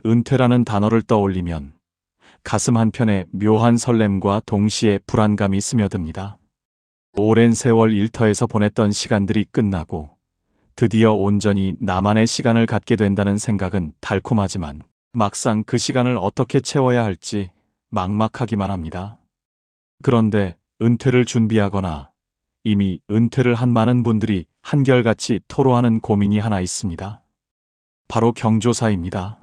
은퇴라는 단어를 떠올리면 가슴 한편에 묘한 설렘과 동시에 불안감이 스며듭니다. 오랜 세월 일터에서 보냈던 시간들이 끝나고 드디어 온전히 나만의 시간을 갖게 된다는 생각은 달콤하지만 막상 그 시간을 어떻게 채워야 할지 막막하기만 합니다. 그런데 은퇴를 준비하거나 이미 은퇴를 한 많은 분들이 한결같이 토로하는 고민이 하나 있습니다. 바로 경조사입니다.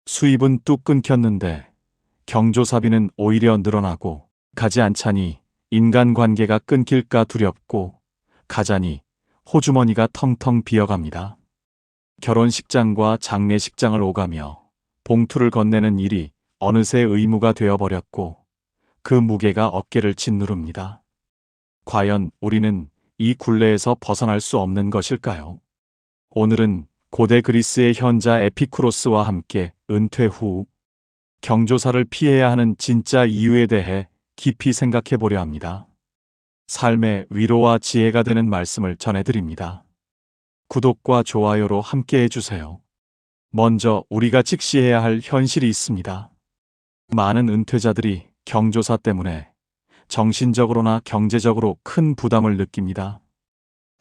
수입은 뚝 끊겼는데 경조사비는 오히려 늘어나고 가지 않자니 인간관계가 끊길까 두렵고 가자니 호주머니가 텅텅 비어갑니다. 결혼식장과 장례식장을 오가며 봉투를 건네는 일이 어느새 의무가 되어버렸고 그 무게가 어깨를 짓누릅니다. 과연 우리는 이 굴레에서 벗어날 수 없는 것일까요? 오늘은 고대 그리스의 현자 에피쿠로스와 함께 은퇴 후 경조사를 피해야 하는 진짜 이유에 대해 깊이 생각해 보려 합니다. 삶의 위로와 지혜가 되는 말씀을 전해드립니다. 구독과 좋아요로 함께 해주세요. 먼저 우리가 직시해야 할 현실이 있습니다. 많은 은퇴자들이 경조사 때문에 정신적으로나 경제적으로 큰 부담을 느낍니다.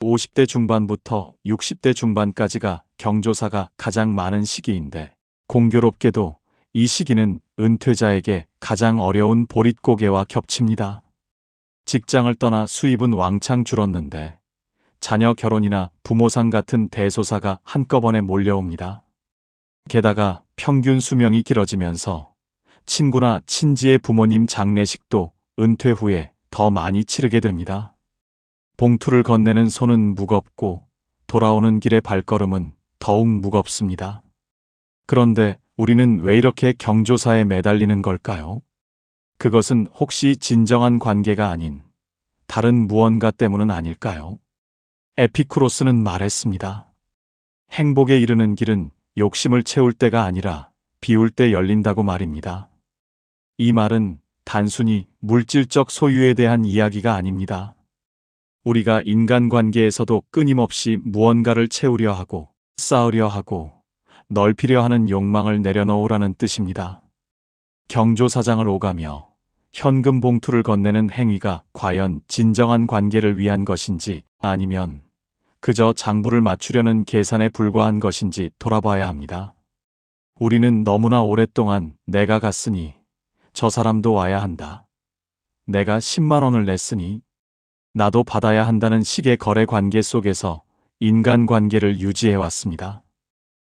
50대 중반부터 60대 중반까지가 경조사가 가장 많은 시기인데 공교롭게도 이 시기는 은퇴자에게 가장 어려운 보릿고개와 겹칩니다. 직장을 떠나 수입은 왕창 줄었는데 자녀 결혼이나 부모상 같은 대소사가 한꺼번에 몰려옵니다. 게다가 평균 수명이 길어지면서 친구나 친지의 부모님 장례식도 은퇴 후에 더 많이 치르게 됩니다. 봉투를 건네는 손은 무겁고 돌아오는 길의 발걸음은 더욱 무겁습니다. 그런데 우리는 왜 이렇게 경조사에 매달리는 걸까요? 그것은 혹시 진정한 관계가 아닌 다른 무언가 때문은 아닐까요? 에피쿠로스는 말했습니다. 행복에 이르는 길은 욕심을 채울 때가 아니라 비울 때 열린다고 말입니다. 이 말은 단순히 물질적 소유에 대한 이야기가 아닙니다. 우리가 인간관계에서도 끊임없이 무언가를 채우려 하고 쌓으려 하고 넓히려 하는 욕망을 내려놓으라는 뜻입니다. 경조사장을 오가며 현금 봉투를 건네는 행위가 과연 진정한 관계를 위한 것인지 아니면 그저 장부를 맞추려는 계산에 불과한 것인지 돌아봐야 합니다. 우리는 너무나 오랫동안 내가 갔으니 저 사람도 와야 한다. 내가 10만 원을 냈으니 나도 받아야 한다는 식의 거래 관계 속에서 인간관계를 유지해왔습니다.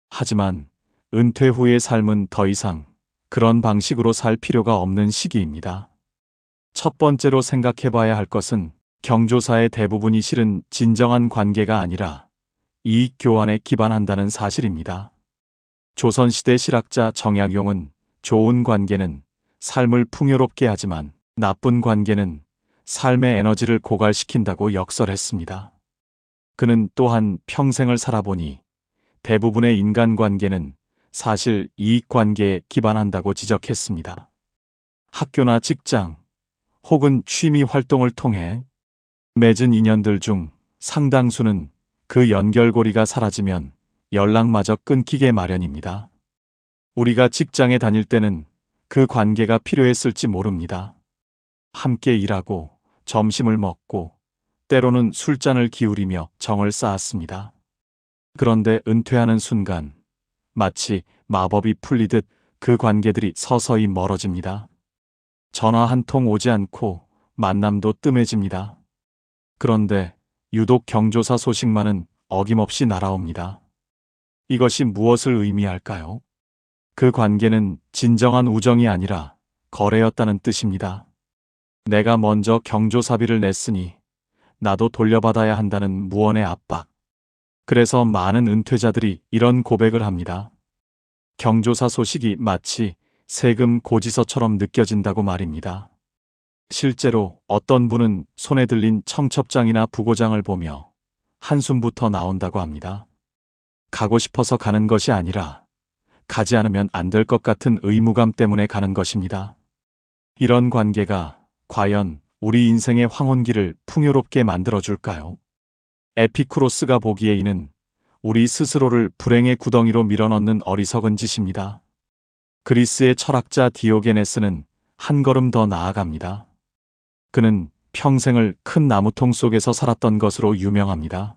하지만 은퇴 후의 삶은 더 이상 그런 방식으로 살 필요가 없는 시기입니다. 첫 번째로 생각해봐야 할 것은 경조사의 대부분이 실은 진정한 관계가 아니라 이익 교환에 기반한다는 사실입니다. 조선시대 실학자 정약용은 좋은 관계는 삶을 풍요롭게 하지만 나쁜 관계는 삶의 에너지를 고갈시킨다고 역설했습니다. 그는 또한 평생을 살아보니 대부분의 인간관계는 사실 이익관계에 기반한다고 지적했습니다. 학교나 직장 혹은 취미 활동을 통해 맺은 인연들 중 상당수는 그 연결고리가 사라지면 연락마저 끊기게 마련입니다. 우리가 직장에 다닐 때는 그 관계가 필요했을지 모릅니다. 함께 일하고 점심을 먹고 때로는 술잔을 기울이며 정을 쌓았습니다. 그런데 은퇴하는 순간 마치 마법이 풀리듯 그 관계들이 서서히 멀어집니다. 전화 한 통 오지 않고 만남도 뜸해집니다. 그런데 유독 경조사 소식만은 어김없이 날아옵니다. 이것이 무엇을 의미할까요? 그 관계는 진정한 우정이 아니라 거래였다는 뜻입니다. 내가 먼저 경조사비를 냈으니 나도 돌려받아야 한다는 무언의 압박. 그래서 많은 은퇴자들이 이런 고백을 합니다. 경조사 소식이 마치 세금 고지서처럼 느껴진다고 말입니다. 실제로 어떤 분은 손에 들린 청첩장이나 부고장을 보며 한숨부터 나온다고 합니다. 가고 싶어서 가는 것이 아니라 가지 않으면 안 될 것 같은 의무감 때문에 가는 것입니다. 이런 관계가 과연 우리 인생의 황혼기를 풍요롭게 만들어줄까요? 에피쿠로스가 보기에 이는 우리 스스로를 불행의 구덩이로 밀어넣는 어리석은 짓입니다. 그리스의 철학자 디오게네스는 한 걸음 더 나아갑니다. 그는 평생을 큰 나무통 속에서 살았던 것으로 유명합니다.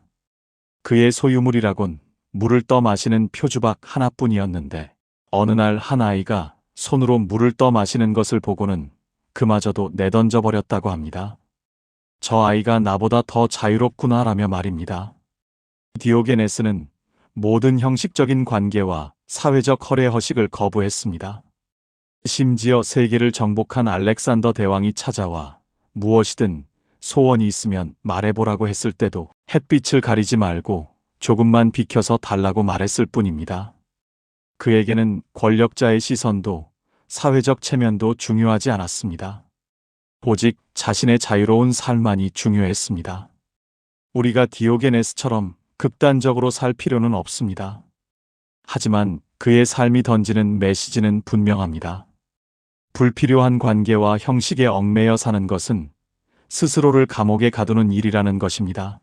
그의 소유물이라곤 물을 떠 마시는 표주박 하나뿐이었는데 어느 날 한 아이가 손으로 물을 떠 마시는 것을 보고는 그마저도 내던져 버렸다고 합니다. 저 아이가 나보다 더 자유롭구나라며 말입니다. 디오게네스는 모든 형식적인 관계와 사회적 허례허식을 거부했습니다. 심지어 세계를 정복한 알렉산더 대왕이 찾아와 무엇이든 소원이 있으면 말해보라고 했을 때도 햇빛을 가리지 말고 조금만 비켜서 달라고 말했을 뿐입니다. 그에게는 권력자의 시선도 사회적 체면도 중요하지 않았습니다. 오직 자신의 자유로운 삶만이 중요했습니다. 우리가 디오게네스처럼 극단적으로 살 필요는 없습니다. 하지만 그의 삶이 던지는 메시지는 분명합니다. 불필요한 관계와 형식에 얽매여 사는 것은 스스로를 감옥에 가두는 일이라는 것입니다.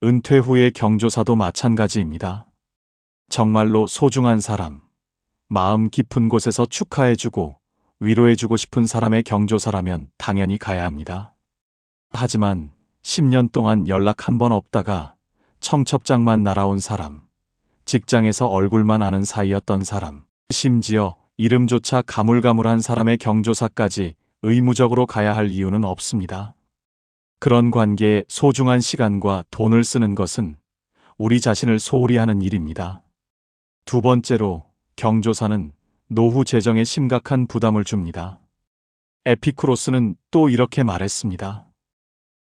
은퇴 후의 경조사도 마찬가지입니다. 정말로 소중한 사람, 마음 깊은 곳에서 축하해주고 위로해주고 싶은 사람의 경조사라면 당연히 가야 합니다. 하지만 10년 동안 연락 한 번 없다가 청첩장만 날아온 사람, 직장에서 얼굴만 아는 사이였던 사람, 심지어 이름조차 가물가물한 사람의 경조사까지 의무적으로 가야 할 이유는 없습니다. 그런 관계에 소중한 시간과 돈을 쓰는 것은 우리 자신을 소홀히 하는 일입니다. 두 번째로, 경조사는 노후 재정에 심각한 부담을 줍니다. 에피쿠로스는 또 이렇게 말했습니다.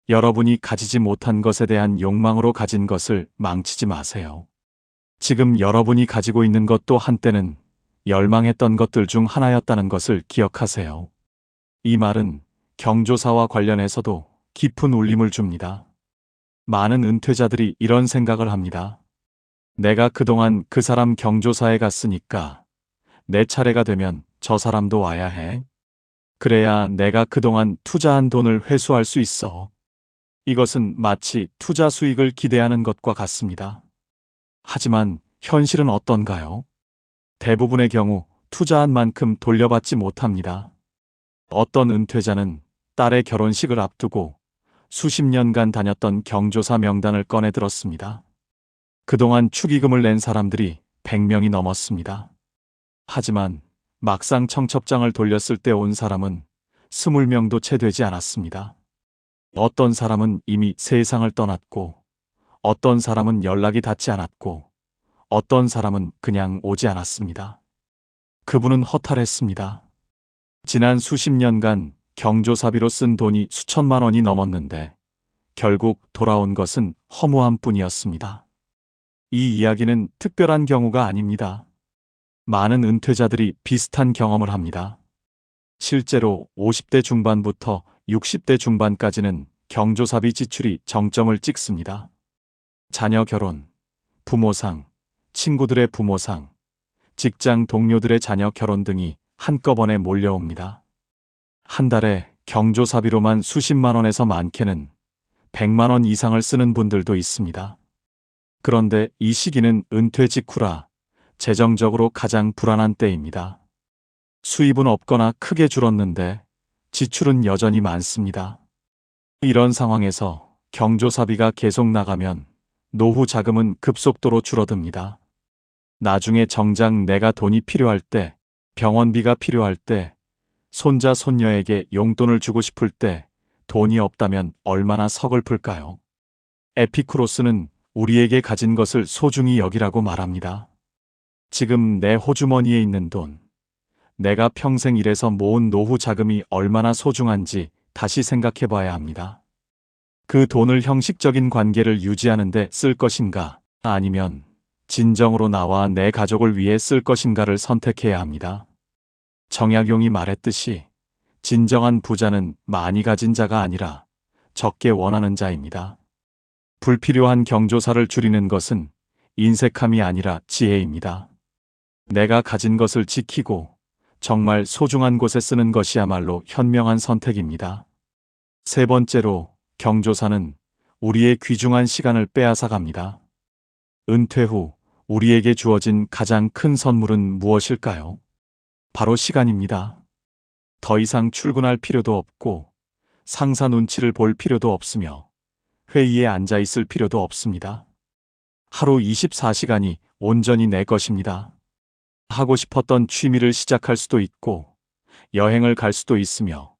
여러분이 가지지 못한 것에 대한 욕망으로 가진 것을 망치지 마세요. 지금 여러분이 가지고 있는 것도 한때는 열망했던 것들 중 하나였다는 것을 기억하세요. 이 말은 경조사와 관련해서도 깊은 울림을 줍니다. 많은 은퇴자들이 이런 생각을 합니다. 내가 그동안 그 사람 경조사에 갔으니까 내 차례가 되면 저 사람도 와야 해. 그래야 내가 그동안 투자한 돈을 회수할 수 있어. 이것은 마치 투자 수익을 기대하는 것과 같습니다. 하지만 현실은 어떤가요? 대부분의 경우 투자한 만큼 돌려받지 못합니다. 어떤 은퇴자는 딸의 결혼식을 앞두고 수십 년간 다녔던 경조사 명단을 꺼내 들었습니다. 그동안 축의금을 낸 사람들이 100명이 넘었습니다. 하지만 막상 청첩장을 돌렸을 때 온 사람은 20명도 채 되지 않았습니다. 어떤 사람은 이미 세상을 떠났고, 어떤 사람은 연락이 닿지 않았고, 어떤 사람은 그냥 오지 않았습니다. 그분은 허탈했습니다. 지난 수십 년간 경조사비로 쓴 돈이 수천만 원이 넘었는데 결국 돌아온 것은 허무함 뿐이었습니다. 이 이야기는 특별한 경우가 아닙니다. 많은 은퇴자들이 비슷한 경험을 합니다. 실제로 50대 중반부터 60대 중반까지는 경조사비 지출이 정점을 찍습니다. 자녀 결혼, 부모상, 친구들의 부모상, 직장 동료들의 자녀 결혼 등이 한꺼번에 몰려옵니다. 한 달에 경조사비로만 수십만 원에서 많게는 100만 원 이상을 쓰는 분들도 있습니다. 그런데 이 시기는 은퇴 직후라 재정적으로 가장 불안한 때입니다. 수입은 없거나 크게 줄었는데 지출은 여전히 많습니다. 이런 상황에서 경조사비가 계속 나가면 노후 자금은 급속도로 줄어듭니다. 나중에 정작 내가 돈이 필요할 때, 병원비가 필요할 때, 손자 손녀에게 용돈을 주고 싶을 때 돈이 없다면 얼마나 서글플까요? 에피쿠로스는 우리에게 가진 것을 소중히 여기라고 말합니다. 지금 내 호주머니에 있는 돈, 내가 평생 일해서 모은 노후 자금이 얼마나 소중한지 다시 생각해 봐야 합니다. 그 돈을 형식적인 관계를 유지하는 데 쓸 것인가, 아니면 진정으로 나와 내 가족을 위해 쓸 것인가를 선택해야 합니다. 정약용이 말했듯이 진정한 부자는 많이 가진 자가 아니라 적게 원하는 자입니다. 불필요한 경조사를 줄이는 것은 인색함이 아니라 지혜입니다. 내가 가진 것을 지키고 정말 소중한 곳에 쓰는 것이야말로 현명한 선택입니다. 세 번째로, 경조사는 우리의 귀중한 시간을 빼앗아 갑니다. 은퇴 후 우리에게 주어진 가장 큰 선물은 무엇일까요? 바로 시간입니다. 더 이상 출근할 필요도 없고 상사 눈치를 볼 필요도 없으며 회의에 앉아 있을 필요도 없습니다. 하루 24시간이 온전히 내 것입니다. 하고 싶었던 취미를 시작할 수도 있고 여행을 갈 수도 있으며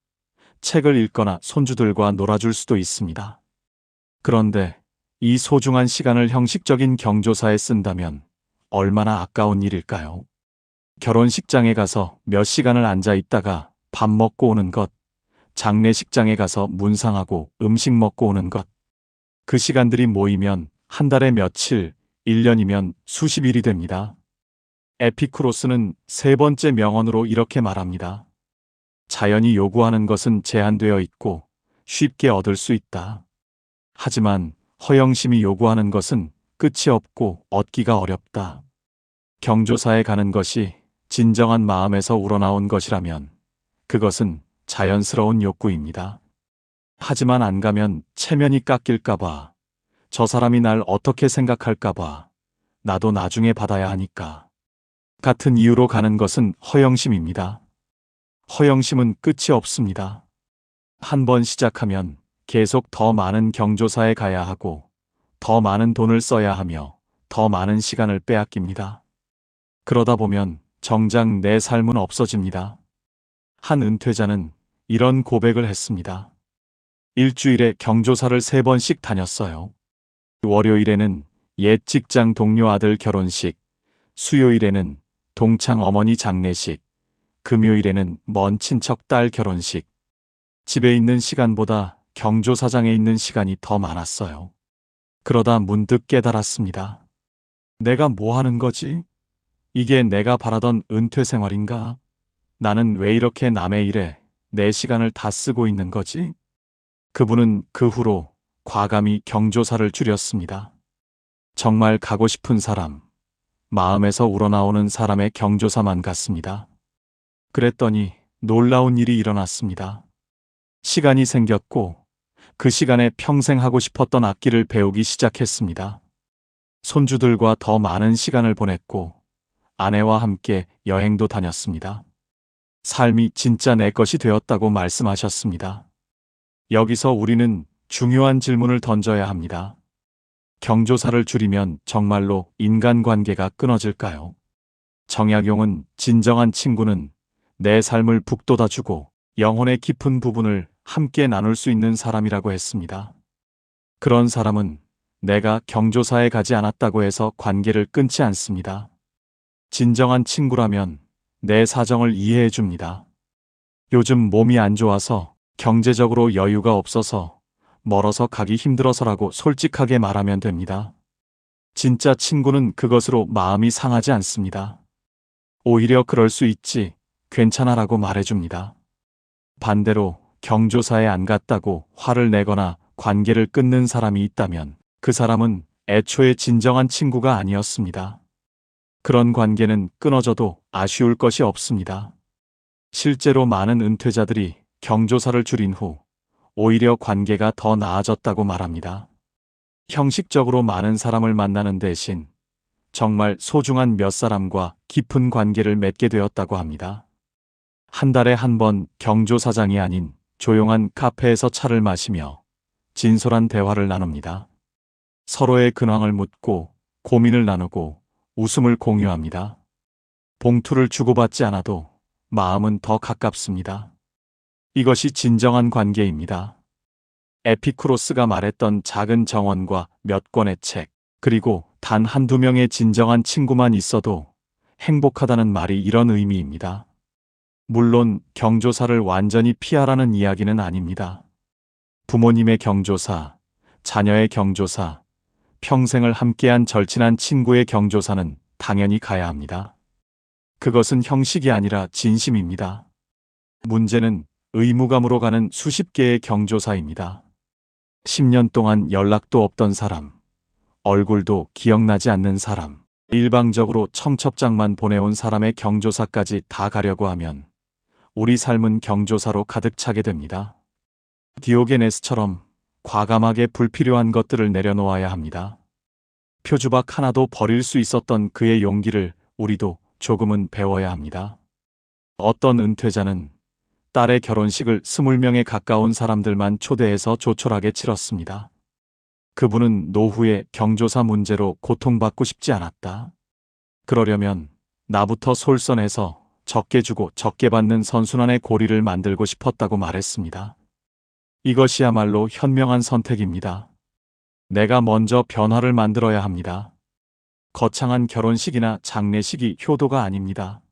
책을 읽거나 손주들과 놀아줄 수도 있습니다. 그런데 이 소중한 시간을 형식적인 경조사에 쓴다면 얼마나 아까운 일일까요? 결혼식장에 가서 몇 시간을 앉아 있다가 밥 먹고 오는 것, 장례식장에 가서 문상하고 음식 먹고 오는 것, 그 시간들이 모이면 한 달에 며칠, 1년이면 수십 일이 됩니다. 에피쿠로스는 세 번째 명언으로 이렇게 말합니다. 자연이 요구하는 것은 제한되어 있고 쉽게 얻을 수 있다. 하지만 허영심이 요구하는 것은 끝이 없고 얻기가 어렵다. 경조사에 가는 것이 진정한 마음에서 우러나온 것이라면 그것은 자연스러운 욕구입니다. 하지만 안 가면 체면이 깎일까봐, 저 사람이 날 어떻게 생각할까봐, 나도 나중에 받아야 하니까 같은 이유로 가는 것은 허영심입니다. 허영심은 끝이 없습니다. 한 번 시작하면 계속 더 많은 경조사에 가야 하고 더 많은 돈을 써야 하며 더 많은 시간을 빼앗깁니다. 그러다 보면 정작 내 삶은 없어집니다. 한 은퇴자는 이런 고백을 했습니다. 일주일에 경조사를 3번씩 다녔어요. 월요일에는 옛 직장 동료 아들 결혼식, 수요일에는 동창 어머니 장례식, 금요일에는 먼 친척 딸 결혼식. 집에 있는 시간보다 경조사장에 있는 시간이 더 많았어요. 그러다 문득 깨달았습니다. 내가 뭐 하는 거지? 이게 내가 바라던 은퇴 생활인가? 나는 왜 이렇게 남의 일에 내 시간을 다 쓰고 있는 거지? 그분은 그 후로 과감히 경조사를 줄였습니다. 정말 가고 싶은 사람, 마음에서 우러나오는 사람의 경조사만 갔습니다. 그랬더니 놀라운 일이 일어났습니다. 시간이 생겼고 그 시간에 평생 하고 싶었던 악기를 배우기 시작했습니다. 손주들과 더 많은 시간을 보냈고 아내와 함께 여행도 다녔습니다. 삶이 진짜 내 것이 되었다고 말씀하셨습니다. 여기서 우리는 중요한 질문을 던져야 합니다. 경조사를 줄이면 정말로 인간관계가 끊어질까요? 정약용은 진정한 친구는 내 삶을 북돋아주고 영혼의 깊은 부분을 함께 나눌 수 있는 사람이라고 했습니다. 그런 사람은 내가 경조사에 가지 않았다고 해서 관계를 끊지 않습니다. 진정한 친구라면 내 사정을 이해해 줍니다. 요즘 몸이 안 좋아서 경제적으로 여유가 없어서 멀어서 가기 힘들어서라고 솔직하게 말하면 됩니다. 진짜 친구는 그것으로 마음이 상하지 않습니다. 오히려 그럴 수 있지, 괜찮아라고 말해줍니다. 반대로 경조사에 안 갔다고 화를 내거나 관계를 끊는 사람이 있다면 그 사람은 애초에 진정한 친구가 아니었습니다. 그런 관계는 끊어져도 아쉬울 것이 없습니다. 실제로 많은 은퇴자들이 경조사를 줄인 후 오히려 관계가 더 나아졌다고 말합니다. 형식적으로 많은 사람을 만나는 대신 정말 소중한 몇 사람과 깊은 관계를 맺게 되었다고 합니다. 한 달에 한 번 경조사장이 아닌 조용한 카페에서 차를 마시며 진솔한 대화를 나눕니다. 서로의 근황을 묻고 고민을 나누고 웃음을 공유합니다. 봉투를 주고받지 않아도 마음은 더 가깝습니다. 이것이 진정한 관계입니다. 에피쿠로스가 말했던 작은 정원과 몇 권의 책, 그리고 단 한두 명의 진정한 친구만 있어도 행복하다는 말이 이런 의미입니다. 물론 경조사를 완전히 피하라는 이야기는 아닙니다. 부모님의 경조사, 자녀의 경조사, 평생을 함께한 절친한 친구의 경조사는 당연히 가야 합니다. 그것은 형식이 아니라 진심입니다. 문제는 의무감으로 가는 수십 개의 경조사입니다. 10년 동안 연락도 없던 사람, 얼굴도 기억나지 않는 사람, 일방적으로 청첩장만 보내온 사람의 경조사까지 다 가려고 하면 우리 삶은 경조사로 가득 차게 됩니다. 디오게네스처럼 과감하게 불필요한 것들을 내려놓아야 합니다. 표주박 하나도 버릴 수 있었던 그의 용기를 우리도 조금은 배워야 합니다. 어떤 은퇴자는 딸의 결혼식을 20명에 가까운 사람들만 초대해서 조촐하게 치렀습니다. 그분은 노후에 경조사 문제로 고통받고 싶지 않았다. 그러려면 나부터 솔선해서 적게 주고 적게 받는 선순환의 고리를 만들고 싶었다고 말했습니다. 이것이야말로 현명한 선택입니다. 내가 먼저 변화를 만들어야 합니다. 거창한 결혼식이나 장례식이 효도가 아닙니다.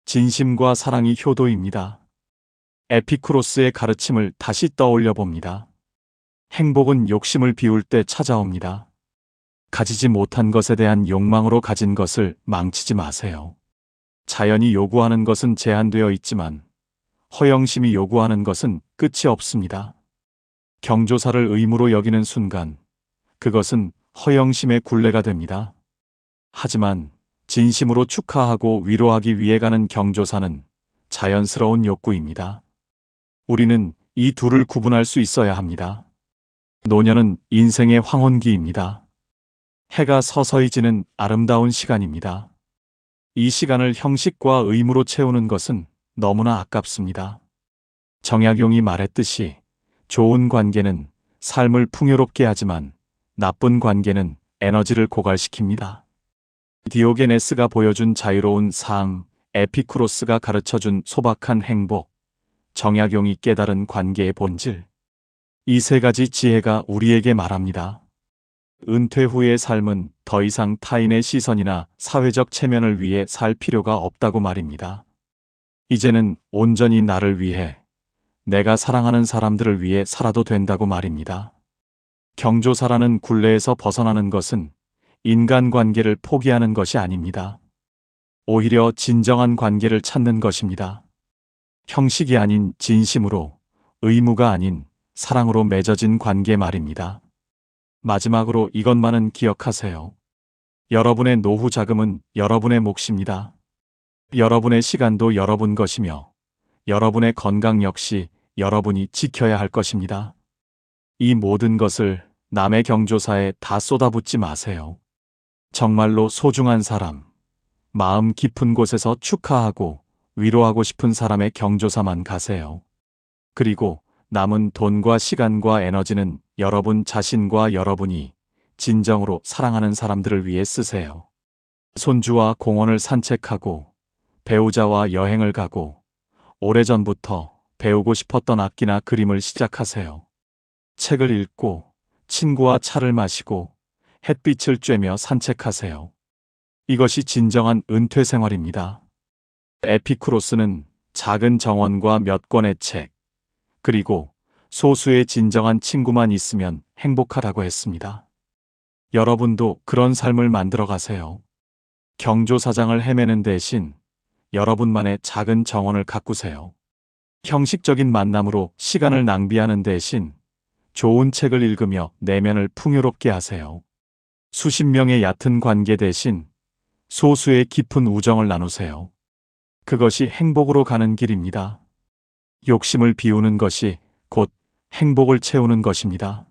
진심과 사랑이 효도입니다. 에피쿠로스의 가르침을 다시 떠올려 봅니다. 행복은 욕심을 비울 때 찾아옵니다. 가지지 못한 것에 대한 욕망으로 가진 것을 망치지 마세요. 자연이 요구하는 것은 제한되어 있지만 허영심이 요구하는 것은 끝이 없습니다. 경조사를 의무로 여기는 순간 그것은 허영심의 굴레가 됩니다. 하지만 진심으로 축하하고 위로하기 위해 가는 경조사는 자연스러운 욕구입니다. 우리는 이 둘을 구분할 수 있어야 합니다. 노년은 인생의 황혼기입니다. 해가 서서히 지는 아름다운 시간입니다. 이 시간을 형식과 의무로 채우는 것은 너무나 아깝습니다. 정약용이 말했듯이 좋은 관계는 삶을 풍요롭게 하지만 나쁜 관계는 에너지를 고갈시킵니다. 디오게네스가 보여준 자유로운 삶, 에피쿠로스가 가르쳐준 소박한 행복, 정약용이 깨달은 관계의 본질. 이 세 가지 지혜가 우리에게 말합니다. 은퇴 후의 삶은 더 이상 타인의 시선이나 사회적 체면을 위해 살 필요가 없다고 말입니다. 이제는 온전히 나를 위해, 내가 사랑하는 사람들을 위해 살아도 된다고 말입니다. 경조사라는 굴레에서 벗어나는 것은 인간관계를 포기하는 것이 아닙니다. 오히려 진정한 관계를 찾는 것입니다. 형식이 아닌 진심으로, 의무가 아닌 사랑으로 맺어진 관계 말입니다. 마지막으로 이것만은 기억하세요. 여러분의 노후 자금은 여러분의 몫입니다. 여러분의 시간도 여러분 것이며 여러분의 건강 역시 여러분이 지켜야 할 것입니다. 이 모든 것을 남의 경조사에 다 쏟아붓지 마세요. 정말로 소중한 사람, 마음 깊은 곳에서 축하하고 위로하고 싶은 사람의 경조사만 가세요. 그리고 남은 돈과 시간과 에너지는 여러분 자신과 여러분이 진정으로 사랑하는 사람들을 위해 쓰세요. 손주와 공원을 산책하고 배우자와 여행을 가고 오래전부터 배우고 싶었던 악기나 그림을 시작하세요. 책을 읽고 친구와 차를 마시고 햇빛을 쬐며 산책하세요. 이것이 진정한 은퇴 생활입니다. 에피쿠로스는 작은 정원과 몇 권의 책, 그리고 소수의 진정한 친구만 있으면 행복하다고 했습니다. 여러분도 그런 삶을 만들어 가세요. 경조사장을 헤매는 대신 여러분만의 작은 정원을 가꾸세요. 형식적인 만남으로 시간을 낭비하는 대신 좋은 책을 읽으며 내면을 풍요롭게 하세요. 수십 명의 얕은 관계 대신 소수의 깊은 우정을 나누세요. 그것이 행복으로 가는 길입니다. 욕심을 비우는 것이 곧 행복을 채우는 것입니다.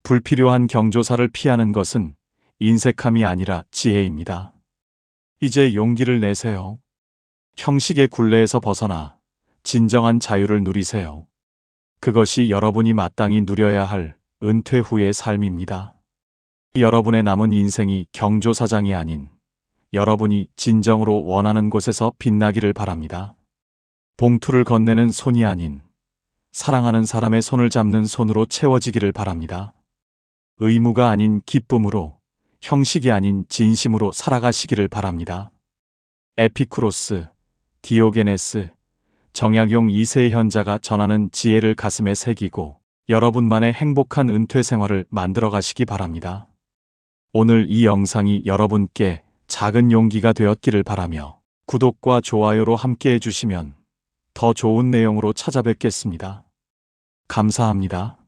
불필요한 경조사를 피하는 것은 인색함이 아니라 지혜입니다. 이제 용기를 내세요. 형식의 굴레에서 벗어나 진정한 자유를 누리세요. 그것이 여러분이 마땅히 누려야 할 은퇴 후의 삶입니다. 여러분의 남은 인생이 경조사장이 아닌 여러분이 진정으로 원하는 곳에서 빛나기를 바랍니다. 봉투를 건네는 손이 아닌 사랑하는 사람의 손을 잡는 손으로 채워지기를 바랍니다. 의무가 아닌 기쁨으로, 형식이 아닌 진심으로 살아가시기를 바랍니다. 에피쿠로스, 디오게네스, 정약용 2세의 현자가 전하는 지혜를 가슴에 새기고 여러분만의 행복한 은퇴 생활을 만들어 가시기 바랍니다. 오늘 이 영상이 여러분께 작은 용기가 되었기를 바라며 구독과 좋아요로 함께 해주시면 더 좋은 내용으로 찾아뵙겠습니다. 감사합니다.